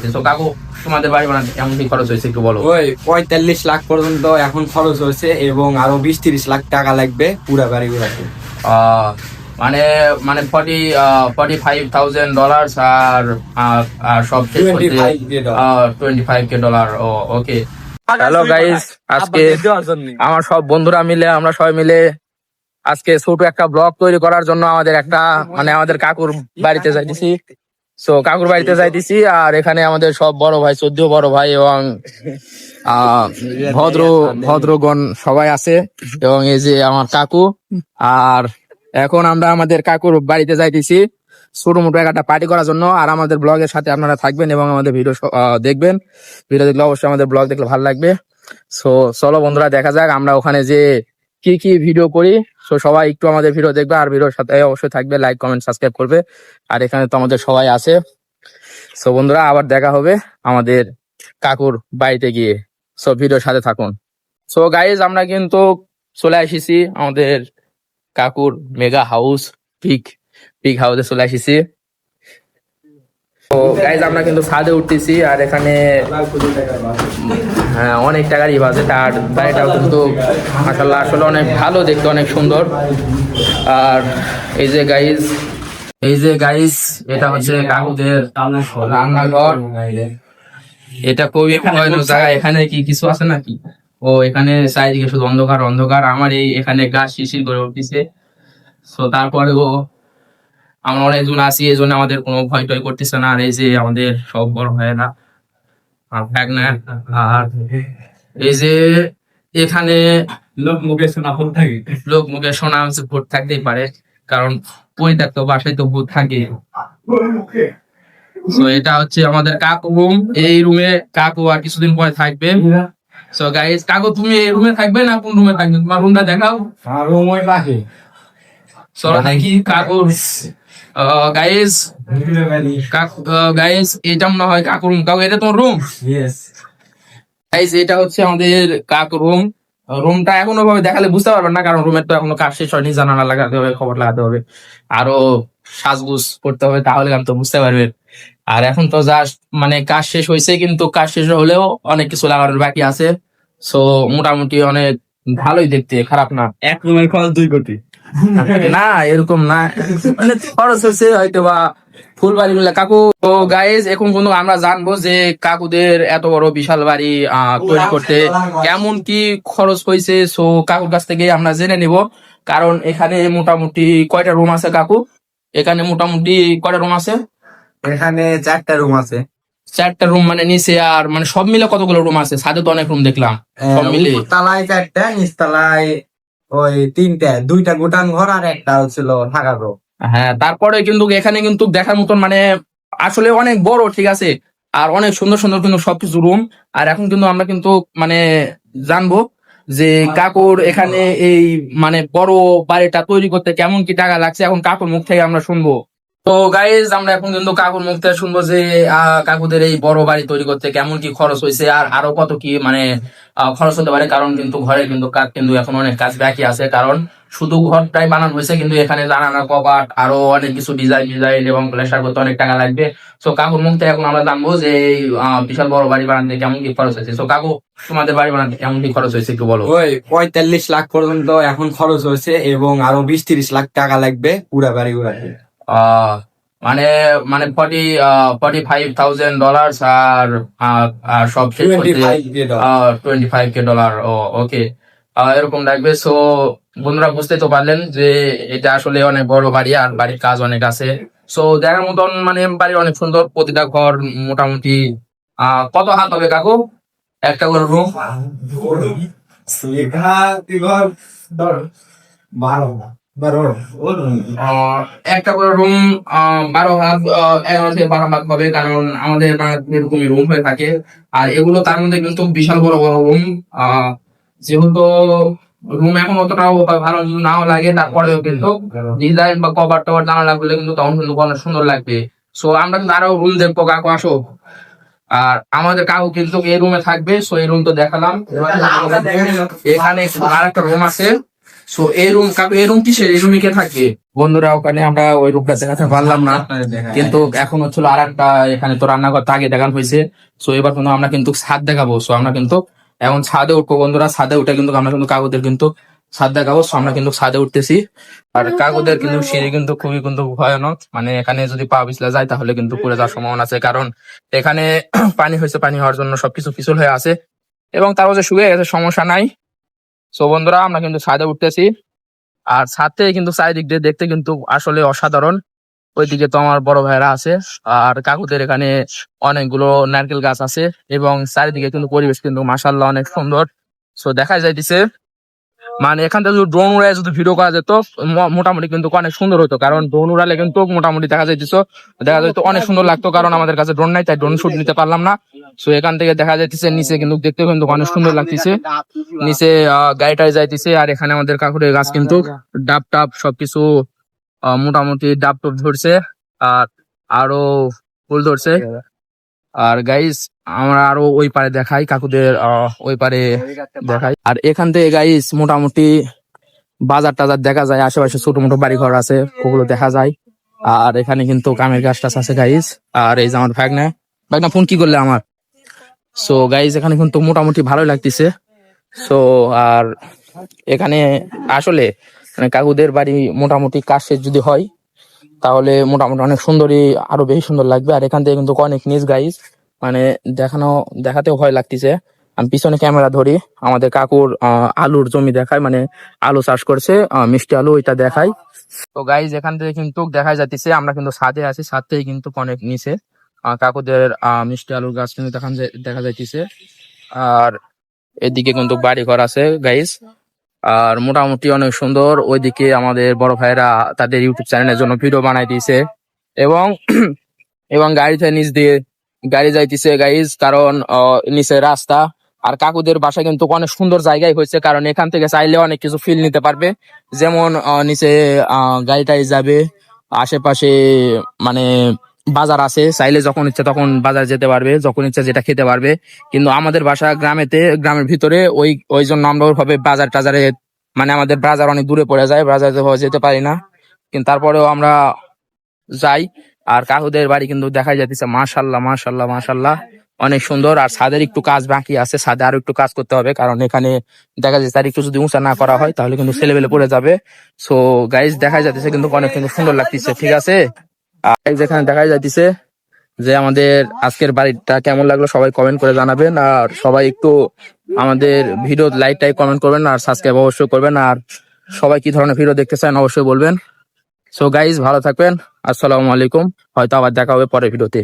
হয়েছে। তো কাকু তোমাদের বাড়ি বানাতে কেমন কি খরচ হয়েছে একটু বলো। ওই 45 লাখ পর্যন্ত এখন খরচ হয়েছে এবং আরো 20-30 লাখ টাকা লাগবে পুরা বাড়ি বানাতে। মানে মানে 45,000 ডলার আর আর সব শেষ করতে $25,000। ওকে। হ্যালো গাইস, আজকে আমার সব বন্ধুরা মিলে আমরা সবাই মিলে আজকে ছোট একটা ব্লগ তৈরি করার জন্য আমাদের কাকুর বাড়িতে যাইতেছি। কাকুর বাড়িতে যাইতেছি আর এখানে আমাদের সব বড় ভাই, শ্রদ্ধেয় বড় ভাই এবং ভদ্রগণ সবাই আছে এবং এই যে আমার কাকু। আর এখন আমরা আমাদের কাকুর বাড়িতে যাইতেছি ছোট মোটো একটা পার্টি করার জন্য। আর আমাদের ব্লগের সাথে আপনারা থাকবেন এবং আমাদের ভিডিও দেখবেন। ভিডিও দেখলে অবশ্যই আমাদের ব্লগ দেখলে ভালো লাগবে। চলো বন্ধুরা, দেখা যাক আমরা ওখানে যে কি কি ভিডিও করি। সবাই একটু আমাদের ভিডিও দেখবে আর ভিডিওর সাথে অবশ্যই থাকবে, লাইক কমেন্ট সাবস্ক্রাইব করবে। আর এখানে তো আমাদের সবাই আছে। বন্ধুরা, আবার দেখা হবে আমাদের কাকুর বাড়িতে গিয়ে। ভিডিওর সাথে থাকুন। গাইজ, আমরা কিন্তু চলে এসেছি আমাদের কাকুর মেগা হাউস, পিক হাউসে চলে এসেছি। গাইজ, আমরা কিন্তু ছাদে উঠতেছি আর এখানে অনেক টাকারই বাজেট। আর বাড়িটাও কিন্তু মাশাআল্লাহ আসলে অনেক ভালো দেখতে, অনেক সুন্দর। আর এই যে গাইজ এটা হচ্ছে কাকুদের রান্নাঘর। এটা খুবই ভয়ানক জায়গা। এখানে কি কিছু আছে নাকি? এখানে চারিদিকে শুধু অন্ধকার অন্ধকার। আমার এখানে গাছ শিশির করে উঠতেছে। তারপরেও আমরা অনেকজন আছি, এই জন্য আমাদের কোনো ভয় টয় করতেছে না। আর এই যে আমাদের সব বড় ভাইয়েরা আর এই যে এখানে লোক মুখে শোনা ভূত থাকতেই পারে, কারণ পরিত্যক্ত বাসায় তো ভূত থাকে। এটা হচ্ছে আমাদের কাকু রুম। এই রুমে কাকু আর কিছুদিন পরে থাকবে। গাইস, কাকু তুমি এই রুমে থাকবে না কোন রুমে থাকবে? তোমার রুমটা দেখাও। রুম ওই পাশে। চলো দেখি কাকু। গাইস এটা মনে হয় কাকুর রুম। কাকু, এটা তোমার রুম? গাইস, এটা হচ্ছে আমাদের কাকুর রুম। রুমটা এখনো ভাবে দেখালে বুঝতে পারবেন না, কারণ রুমের তো এখনো কাজ শেষ হয়নি। জানালা লাগাতে হবে, খবর লাগাতে হবে, আরো সাজগুজ করতে হবে, তাহলে আমি তো বুঝতে পারবেন। আর এখন তো জাস্ট কাজ শেষ হয়েছে, কিন্তু কাজ শেষ হলেও অনেক কিছু লাগানোর বাকি আছে। মোটামুটি অনেক ভালোই দেখতে, খারাপ না। এক রুমের খরচ 2 কোটি। না, এরকম না, খরচ হচ্ছে হয়তো বা ফুলবাড়ি মিলে। কাকু, গাইজ এখন কিন্তু আমরা জানবো যে কাকুদের এত বড় বিশাল বাড়ি তৈরি করতে কেমন কি খরচ হয়েছে। কাকুর কাছ থেকে আমরা জেনে নিব। কারণ এখানে মোটামুটি কয়টা রুম আছে কাকু? এখানে মোটামুটি কয়টা রুম আছে? এখানে 4টা রুম আছে। 4টা রুম নিচে আর সব মিলে কতগুলো রুম আছে? ছাদে তো অনেক রুম দেখলাম। সব মিলে তলায় 4টা, নিচতলায় ওই 3টা, 2টা গোটান ঘর আর একটা হচ্ছিল থাকার রুম। হ্যাঁ, তারপরে কিন্তু এখানে কিন্তু দেখার মতন আসলে অনেক বড়, ঠিক আছে, আর অনেক সুন্দর সুন্দর কিন্তু সবকিছু রুম। আর এখন কিন্তু আমরা কিন্তু জানবো যে কাকুর এখানে এই বড় বাড়িটা তৈরি করতে কেমন কি টাকা লাগছে। এখন কাকুর মুখ থেকে আমরা শুনবো। গাইজ, আমরা এখন কিন্তু কাকুর মুখ থেকে শুনবো যে কাকুদের এই বড় বাড়ি তৈরি করতে কেমন কি খরচ হয়েছে আর আরো কত কি খরচ হতে পারে। কারণ কিন্তু ঘরে কিন্তু কাজ কিন্তু এখন অনেক কাজ বাকি আছে। কারণ শুধু ঘরটাই বানানো হয়েছে, কিন্তু এখানে জানালা, কবাট, আরো অনেক কিছু ডিজাইন এবং প্লাস্টার করতে অনেক টাকা লাগবে। কাকুর মুখ থেকে এখন আমরা জানবো যে এই বিশাল বড় বাড়ি বানাতে কেমন কি খরচ হয়েছে। কাকু, তোমাদের বাড়ি বানাতে কেমন কি খরচ হয়েছে একটু বলো। ওই 45 লাখ পর্যন্ত এখন খরচ হয়েছে এবং আরো 20-30 লাখ টাকা লাগবে পুরা বাড়ি বানাতে। $45,000 আর সব শেষ করতে $25,000। ওকে, এরকম লাগবে। বন্ধুরা, বুঝতে তো পারলেন যে এটা আসলে অনেক বড় বাড়ি আর বাড়ির কাজ অনেক আছে। দেখার মতন বাড়ি অনেক সুন্দর। প্রতিটা ঘর মোটামুটি কত হাত হবে কাকু একটা করে রুম? একটা করে রুম 12 ভাগ, 11 থেকে 12 ভাগ হবে। কারণ আমাদের এরকমই রুম হয়ে থাকে। আর এগুলো তার মধ্যে কিন্তু বিশাল বড় বড় রুম। যেহেতু রুম এখন অতটাও ভালো নাও লাগে, তারপরেও কিন্তু ডিজাইন বা কভার টভার জানালা গুলো কিন্তু তখন কিন্তু অনেক সুন্দর লাগবে। আমরা কিন্তু আরো রুম দেখবো। কাকু আসো। আর আমাদের কাকু কিন্তু এই রুমে থাকবে। এই রুম তো দেখালাম। এখানে আর একটা রুম আছে। সো এই রুম কাকু, এই রুম কিসের? এই রুমে কে থাকবে? বন্ধুরা ওখানে আমরা ওই রুমটা দেখাতে পারলাম না, কিন্তু এখন হচ্ছিল আর একটা, এখানে তো রান্নাঘর তো আগে দেখানো হয়েছে। সো এবার কিন্তু আমরা কিন্তু ছাদ দেখাবো। সো আমরা কিন্তু এখন ছাদে উঠবো বন্ধুরা। ছাদে উঠে কিন্তু আমরা কিন্তু কাকুদের কিন্তু ছাদ দেখাবো। সো আমরা কিন্তু ছাদে উঠতেছি। আর কাকুদের কিন্তু সিঁড়ি কিন্তু খুবই কিন্তু ভয়ানক, মানে এখানে যদি পা পিছলে যায় তাহলে কিন্তু পড়ে যাওয়ার সম্ভাবনা আছে, কারণ এখানে পানি হয়েছে, পানি হওয়ার জন্য সবকিছু পিছল হয়ে আছে এবং তার মধ্যে শুকিয়ে গেছে, সমস্যা নাই। সো বন্ধুরা আমরা কিন্তু ছাদে উঠতেছি। আর ছাদ থেকে কিন্তু চারিদিক দিয়ে দেখতে কিন্তু আসলে অসাধারণ। ওইদিকে তো আমার বড় ভাইরা আছে, আর কাকুদের এখানে অনেকগুলো নারকেল গাছ আছে এবং চারিদিকে কিন্তু পরিবেশ কিন্তু মাশাআল্লাহ অনেক সুন্দর। সো দেখা যাইতেছে মানে এখান থেকে যদি ড্রোন উড়ায় যদি ভিডিও করা যেত মোটামুটি কিন্তু অনেক সুন্দর হতো, কারণ ড্রোন উড়ালে কিন্তু মোটামুটি দেখা যেত অনেক সুন্দর লাগতো, কারণ আমাদের কাছে ড্রোন নাই তাই ড্রোন শুট নিতে পারলাম না। সো এখান থেকে দেখা যাইতেছে নিচে কিন্তু দেখতে কিন্তু অনেক সুন্দর লাগতেছে। নিচে গাড়িটায় যাইতেছে, আর এখানে আমাদের কাকুরের গাছ কিন্তু ডাব টাব সবকিছু মোটামুটি ডাব টুব ধরছে, আর আরো ফুল ধরছে। আর গাইস আমরা আরো ওই পারে দেখাই, কাকুদের ওই পারে দেখাই। আর এখান থেকে গাইস মোটামুটি বাজার টাজার দেখা যায়, আশেপাশে ছোট মোটো বাড়ি ঘর আছে ওগুলো দেখা যায়। আর এখানে কিন্তু কামের গাছ টাছ আছে গাইস। আর এই যে আমার ভাগনা, ভাগনা ফোন কি করলে আমার। সো গাইস এখানে কিন্তু মোটামুটি ভালোই লাগতেছে। সো আর এখানে আসলে মানে কাকুদের বাড়ি মোটামুটি কাজ শেষ যদি হয় তাহলে মোটামুটি অনেক সুন্দরই, আরো বেশি সুন্দর লাগবে। আর এখান থেকে কিন্তু অনেক নিচ গাইস, মানে দেখাতেও ভয় লাগতেছে। আমি পিছনে ক্যামেরা ধরি, আমাদের কাকুর আলুর জমি দেখায়, মানে আলু চাষ করছে, মিষ্টি আলু, ওইটা দেখাই। তো গাইজ এখান থেকে কিন্তু দেখা যাচ্ছে আমরা কিন্তু ছাদে আছি, ছাদ থেকে কিন্তু অনেক নিচে কাকুদের মিষ্টি আলুর গাছ কিন্তু দেখা যাইতেছে। আর এদিকে কিন্তু বাড়ি ঘর আছে গাইজ, আর মোটামুটি অনেক সুন্দর। ওইদিকে আমাদের বড় ভাইরা তাদের ইউটিউব চ্যানেলের জন্য ভিডিও বানাই দিয়েছে এবং এবং গাড়িতে নিচ দিয়ে গাড়ি যাইতেছে গাইজ, কারণ নিচে রাস্তা। আর কাকুদের বাসা কিন্তু অনেক সুন্দর জায়গায় হয়েছে, কারণ এখান থেকে চাইলে অনেক কিছু ফিল নিতে পারবে, যেমন নিচে গাড়িটাই যাবে, আশেপাশে মানে বাজার আছে, চাইলে যখন ইচ্ছে তখন বাজার যেতে পারবে, যখন ইচ্ছে যেটা খেতে পারবে। কিন্তু আমাদের বাসা গ্রামের ভিতরে, ওই জন্য আমরা ওইভাবে বাজার টাজারে, মানে আমাদের বাজার অনেক দূরে পড়ে যায়, বাজার যেতে পারি না, কিন্তু তারপরেও আমরা যাই। আর কাকুদের বাড়ি কিন্তু দেখা যাচ্ছে মাশাল্লাহ মাশাল্লাহ মাশাল্লাহ অনেক সুন্দর। আর ছাদের একটু কাজ বাকি আছে, ছাদে আরো একটু কাজ করতে হবে, কারণ এখানে দেখা যাচ্ছে তার একটু যদি উঁচা না করা হয় তাহলে কিন্তু ছেলেবেলে পড়ে যাবে। সো গাইজ দেখা যাচ্ছে কিন্তু অনেক কিন্তু সুন্দর লাগতেছে, ঠিক আছে। আর যেখানে দেখা যাইতেছে যে আমাদের আজকের বাড়িটা কেমন লাগলো সবাই কমেন্ট করে জানাবেন, আর সবাই একটু আমাদের ভিডিও লাইক কমেন্ট করবেন, আর সাবস্ক্রাইব অবশ্যই করবেন, আর সবাই কি ধরনের ভিডিও দেখতে চান অবশ্যই বলবেন। সো গাইজ ভালো থাকবেন, আসসালামু আলাইকুম, হয়তো আবার দেখা হবে পরের ভিডিওতে।